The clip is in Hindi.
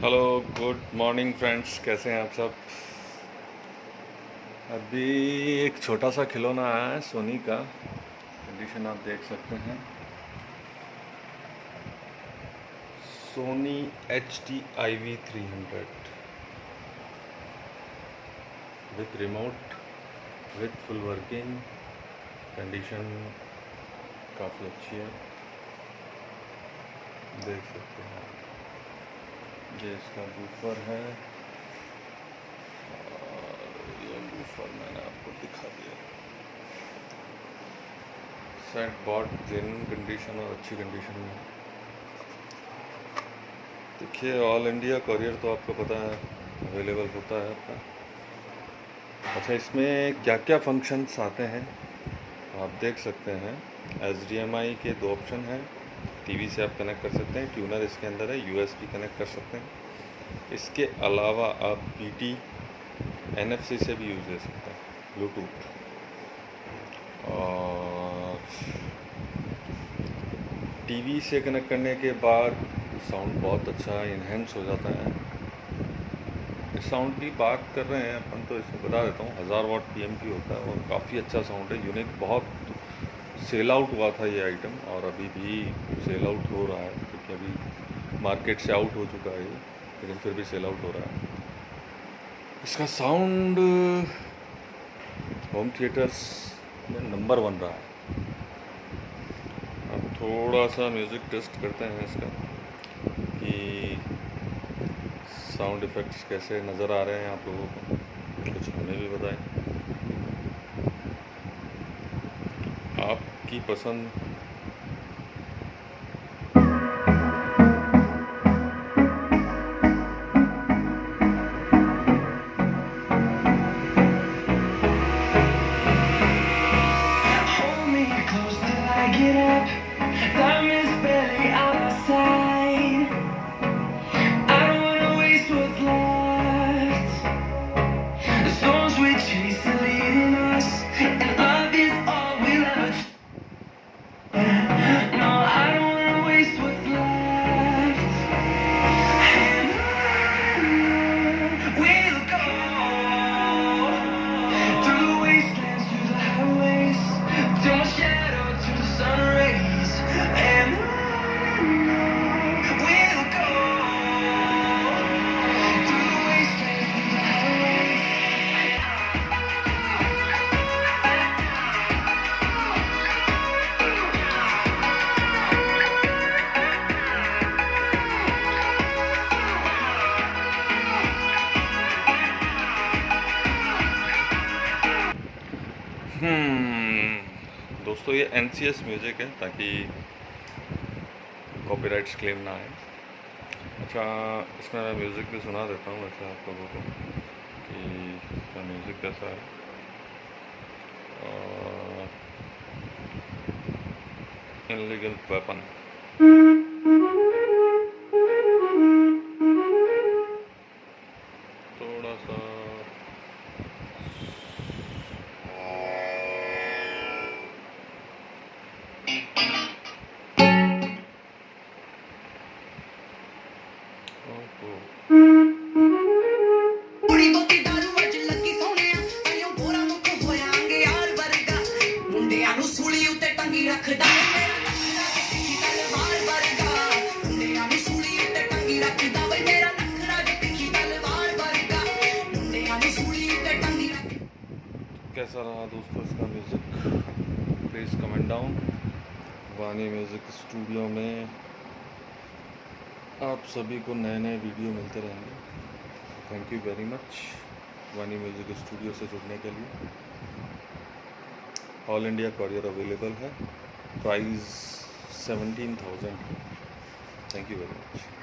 हेलो, गुड मॉर्निंग फ्रेंड्स, कैसे हैं आप सब। अभी एक छोटा सा खिलौना आया है सोनी का। कंडीशन आप देख सकते हैं। Sony HT-IV300 with remote, with full working. Condition काफ़ी अच्छी है, देख सकते हैं। ये इसका बूफर है और ये बूफर मैंने आपको दिखा दिया। सेट बहुत जेन्युइन कंडीशन और अच्छी कंडीशन में। देखिए, ऑल इंडिया कोरियर तो आपको पता है अवेलेबल होता है आपका। अच्छा, इसमें क्या क्या फंक्शंस आते हैं आप देख सकते हैं। HDMI के 2 ऑप्शन हैं। टीवी से आप कनेक्ट कर सकते हैं, ट्यूनर इसके अंदर है, USB कनेक्ट कर सकते हैं। इसके अलावा आप BT NFC से भी यूज़ दे सकते हैं, ब्लूटूथ। और टीवी से कनेक्ट करने के बाद साउंड बहुत अच्छा इन्हेंस हो जाता है। इस साउंड की बात कर रहे हैं अपन तो इसमें बता देता हूँ, 1000 वाट PMP होता है और काफ़ी अच्छा साउंड है, यूनिक। बहुत सेल आउट हुआ था ये आइटम और अभी भी सेल आउट हो रहा है, क्योंकि अभी मार्केट से आउट हो चुका है ये, लेकिन फिर भी सेल आउट हो रहा है। इसका साउंड होम थिएटर्स में नंबर 1 रहा है। अब थोड़ा सा म्यूज़िक टेस्ट करते हैं इसका कि साउंड इफ़ेक्ट्स कैसे नज़र आ रहे हैं आप लोगों को, कुछ हमें भी बताएं। आपकी पसंद Hold me close till I get up. Time is barely on our side. I don't wanna waste what's left. The storms we chase are leading us, and love is all we'll ever. No, I don't wanna waste what's left. And on we'll go through the wastelands, through the highways, till my shadow turns to sun rays. And on we'll go through the wastelands, through the highways. दोस्तों, ये NCS म्यूज़िक है ताकि कॉपीराइट्स क्लेम ना आए। अच्छा, इसमें मैं म्यूज़िक भी सुना देता हूँ वैसे आप लोगों को कि इसका म्यूज़िक कैसा है। इनलीगल वेपन, थोड़ा सा ਕੁੜੀ ਬੋਤੀ ਦਾਰੂ ਅੱਜ ਲੱਗੀ ਸੋਹਣਿਆ, ਤਾਈਓ ਗੋਰਾ ਮੁੱਖ ਹੋਇਆਂਗੇ ਯਾਰ ਵਰਗਾ। ਮੁੰਡਿਆਂ ਨੂੰ ਸੂਲੀ ਉੱਤੇ ਟੰਗੀ ਰੱਖਦਾ ਵੇ ਮੇਰਾ ਨਖਰਾ ਤੇ ਤਿੱਖੀ ਤਲਵਾਰ ਵਰਗਾ। ਮੁੰਡਿਆਂ ਨੂੰ ਸੂਲੀ ਉੱਤੇ ਟੰਗੀ ਰੱਖਦਾ ਵੇ ਮੇਰਾ ਨਖਰਾ ਤੇ ਤਿੱਖੀ ਤਲਵਾਰ ਵਰਗਾ। ਮੁੰਡਿਆਂ ਨੂੰ ਸੂਲੀ ਉੱਤੇ ਟੰਗੀ ਰੱਖ। कैसा रहा दोस्तों इसका म्यूज़िक, प्लीज़ कमेंट डाउन। वानी म्यूज़िक स्टूडियो में आप सभी को नए नए वीडियो मिलते रहेंगे। थैंक यू वेरी मच वानी म्यूज़िक स्टूडियो से जुड़ने के लिए। ऑल इंडिया कॉरियर अवेलेबल है, price 17,000। Thank you very much.